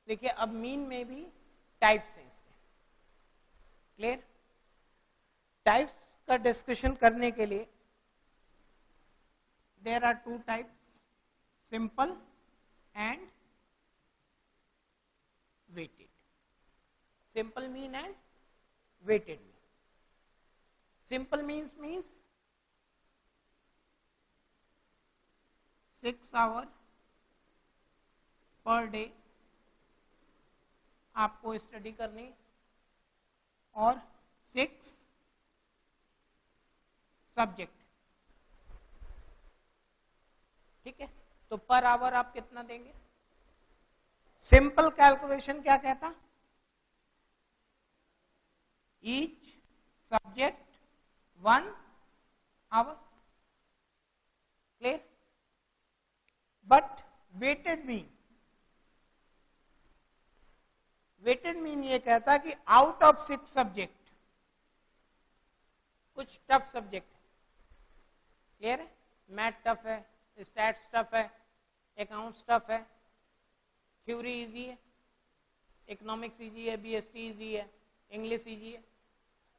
देखिए अब मीन में भी टाइप्स हैं इसके, क्लियर। टाइप्स का डिस्कशन करने के लिए there are two types, simple and weighted, simple mean and weighted mean. Simple means 6 hour per day आपको स्टडी करनी और 6 सब्जेक्ट, ठीक है। तो पर आवर आप कितना देंगे? सिंपल कैलकुलेशन क्या कहता? Each subject 1 hour, clear. But weighted mean ये कहता कि आउट ऑफ 6 सब्जेक्ट कुछ टफ सब्जेक्ट है, क्लियर है। मैथ टफ है, स्टैट्स टफ है, अकाउंट्स टफ है, थ्योरी इजी है, इकोनॉमिक्स इजी है, बीएसटी इजी है, इंग्लिश इजी है।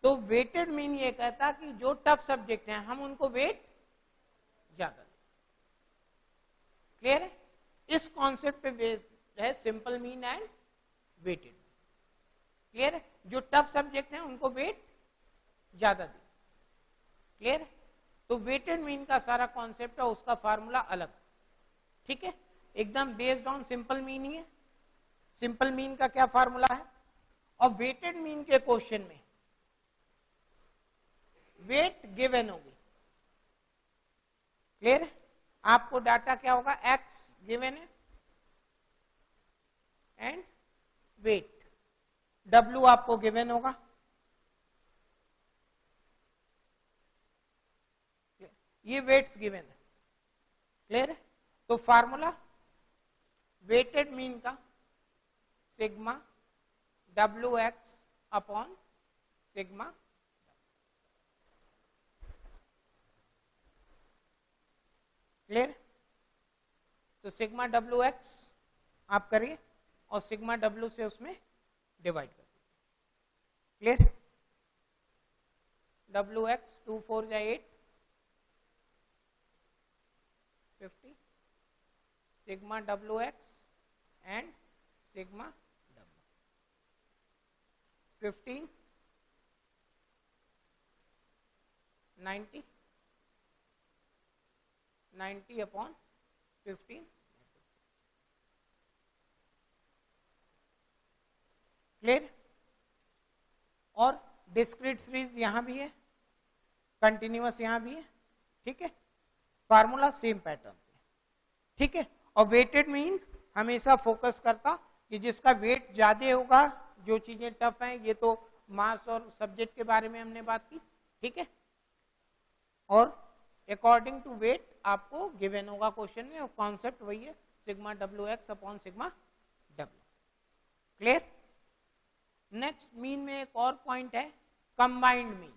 तो वेटेड मीन ये कहता कि जो टफ सब्जेक्ट हैं हम उनको वेट ज्यादा, क्लियर है। इस कॉन्सेप्ट पे बेस्ड है simple mean and weighted, clear है। जो टफ सब्जेक्ट हैं उनको वेट ज्यादा दे, क्लियर है। तो वेटेड मीन का सारा कॉन्सेप्ट है, उसका फार्मूला अलग, ठीक है, एकदम based on simple mean he है। सिंपल मीन का क्या फार्मूला है? और वेटेड मीन के क्वेश्चन में वेट गिवन होगी, क्लियर है। आपको डाटा क्या होगा? एक्स गिवन है एंड वेट, डब्ल्यू आपको गिवन होगा, ये वेट्स गिवन है, क्लियर है। तो फार्मूला वेटेड मीन का sigma W x upon sigma, clear. तो सिग्मा डब्ल्यू एक्स आप करिए और सिग्मा डब्ल्यू से उसमें डिवाइड कर दीजिए, क्लियर। डब्ल्यू एक्स 2 4 जा 8 50, sigma W x and sigma W 15 90 90 upon 15, clear. और डिस्क्रीट सीरीज यहां भी है, कंटिन्यूअस यहां भी है, ठीक है। फार्मूला सेम पैटर्न पे, ठीक है। और वेटेड मीन हमेशा फोकस करता कि जिसका वेट ज्यादा होगा, जो चीजें टफ हैं, ये तो मास और सब्जेक्ट के बारे में हमने बात की, ठीक है। और अकॉर्डिंग टू वेट आपको गिवन होगा क्वेश्चन में, और कॉन्सेप्ट वही है, sigma W x upon sigma W, clear. Next mean में एक और पॉइंट है, combined mean.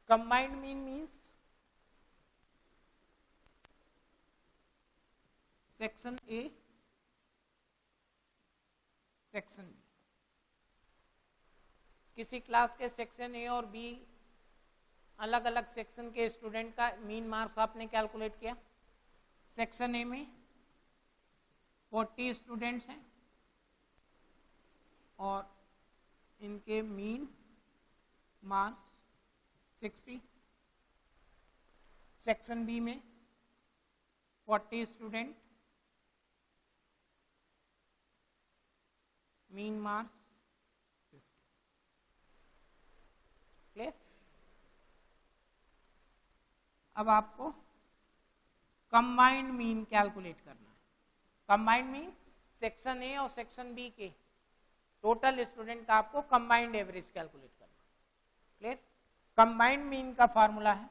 Combined mean means section A section B, किसी क्लास के सेक्शन ए और बी अलग अलग सेक्शन के स्टूडेंट का मीन मार्क्स आपने कैलकुलेट किया। सेक्शन ए में 40 स्टूडेंट्स हैं और इनके मीन मार्क्स 60। सेक्शन बी में 40 स्टूडेंट, मीन मार्क्स 50, क्लियर। अब आपको कंबाइंड मीन कैलकुलेट करना है। कंबाइंड मीन सेक्शन ए और सेक्शन बी के टोटल स्टूडेंट का आपको कंबाइंड एवरेज कैलकुलेट करना है, क्लियर। कंबाइंड मीन का फार्मूला है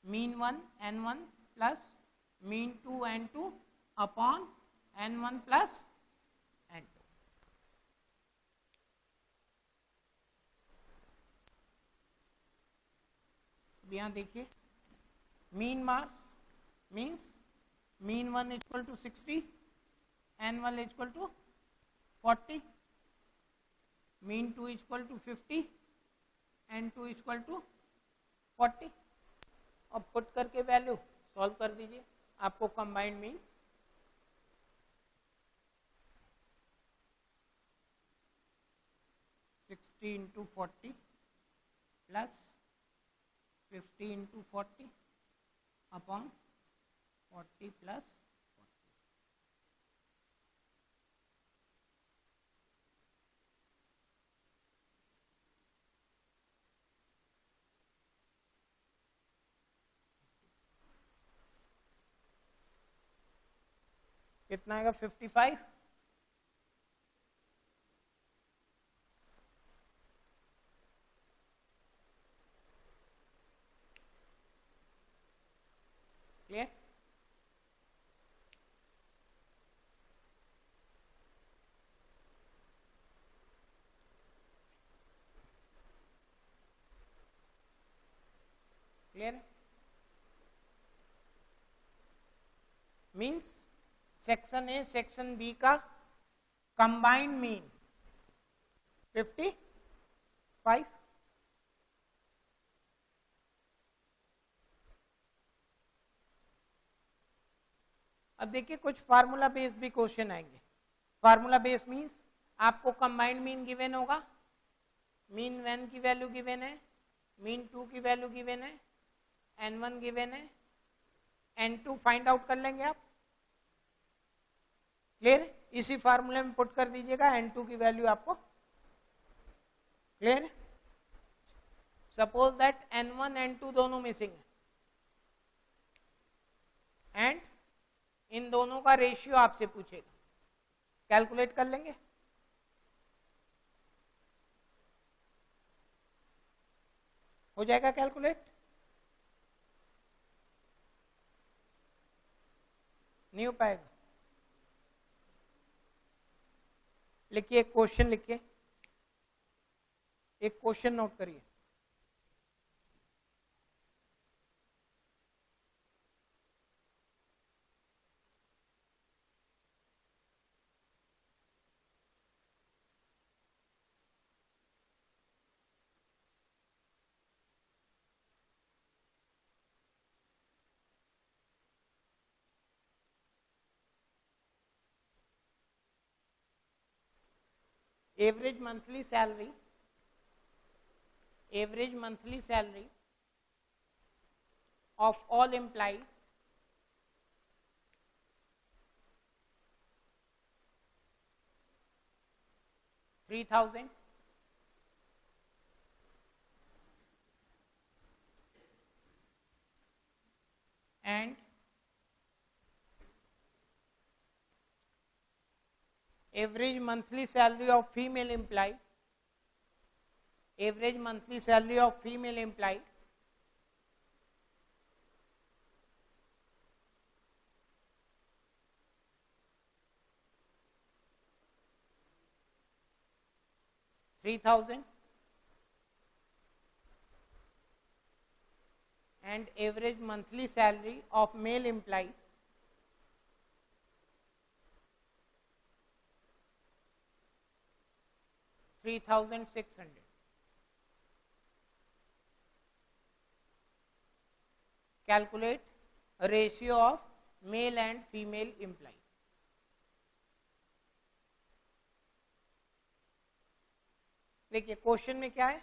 mean 1 n1 plus mean 2 n2 upon n1 plus n2, यहाँ देखिए mean mass means mean 1 equal to 60, N1 equal to 40, mean 2 equal to 50, N2 equal to 40। अब put करके value solve कर दीजिए, आपको combined mean 60 into 40 plus 50 into 40 upon 40 plus 40। कितना आएगा 55। Clear? Clear means section A section B का combined mean 55। अब देखिए कुछ फार्मूला बेस भी क्वेश्चन आएंगे। फार्मूला बेस मीन्स आपको कंबाइंड मीन गिवन होगा, मीन 1 की वैल्यू गिवन है, मीन 2 की वैल्यू गिवन है, N1 गिवन है, N2 फाइंड आउट कर लेंगे आप। क्लियर? इसी फार्मूले में पुट कर दीजिएगा, N2 की वैल्यू आपको। Clear? Suppose that N1 N2 दोनों मिसिंग है एंड इन दोनों का रेशियो आपसे पूछेगा, कैलकुलेट कर लेंगे। हो जाएगा कैलकुलेट? नहीं हो पाएगा? लिखिए, एक क्वेश्चन लिखिए, एक क्वेश्चन नोट करिए। Average monthly salary, average monthly salary of all employ $3,000 and average monthly salary of female employee, average monthly salary of female employee $3,000 and average monthly salary of male employee $3,600. Calculate ratio of male and female employee. देखिए question में क्या है,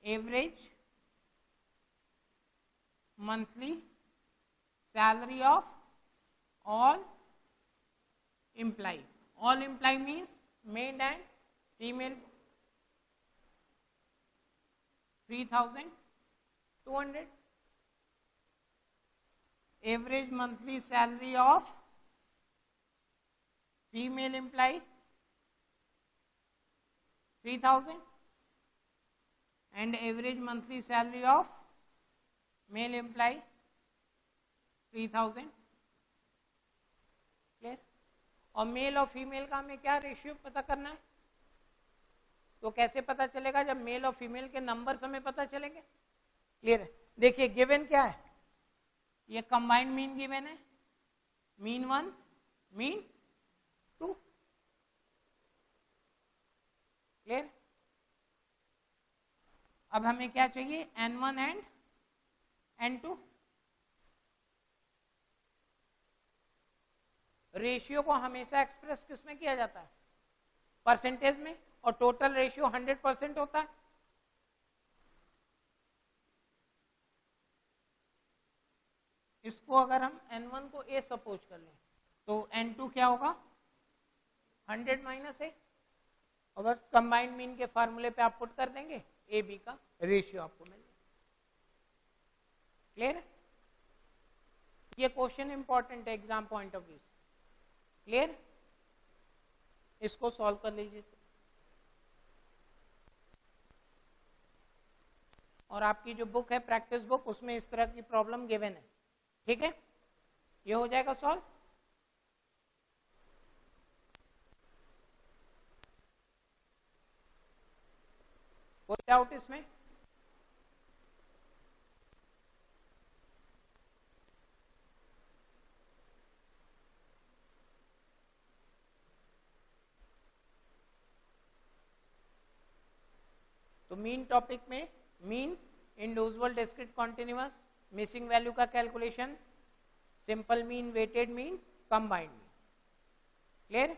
average monthly salary of all employ, all employ means male and female 3,200, average monthly salary of female employ 3,000 and average monthly salary of male employee 3,000. Clear? और mail और female का हमें क्या ratio पता करना है, तो कैसे पता चलेगा? जब मेल और फीमेल के नंबर्स हमें पता चलेंगे। क्लियर है? देखिए गिवन क्या है, ये कंबाइंड मीन गिवन है, मीन 1 मीन 2। क्लियर? अब हमें क्या चाहिए? n1 and n2। रेशियो को हमेशा एक्सप्रेस किसमें किया जाता है? परसेंटेज में, और टोटल रेशियो 100% होता है। इसको अगर हम n1 को a सपोज कर लें तो n2 क्या होगा? 100 माइनस a, और बस कंबाइंड मीन के फार्मूले पे आप पुट कर देंगे, ए बी का रेशियो आपको मिल जाएगा। क्लियर? ये क्वेश्चन इंपॉर्टेंट है एग्जाम पॉइंट ऑफ व्यू से। क्लियर? इसको सॉल्व कर लीजिए। और आपकी जो बुक है प्रैक्टिस बुक, उसमें इस तरह की प्रॉब्लम गिवन है। ठीक है, ये हो जाएगा सॉल्व। कोई डाउट इसमें? तो मीन टॉपिक में mean, individual discrete continuous, missing value का calculation, simple mean, weighted mean, combined mean. Clear?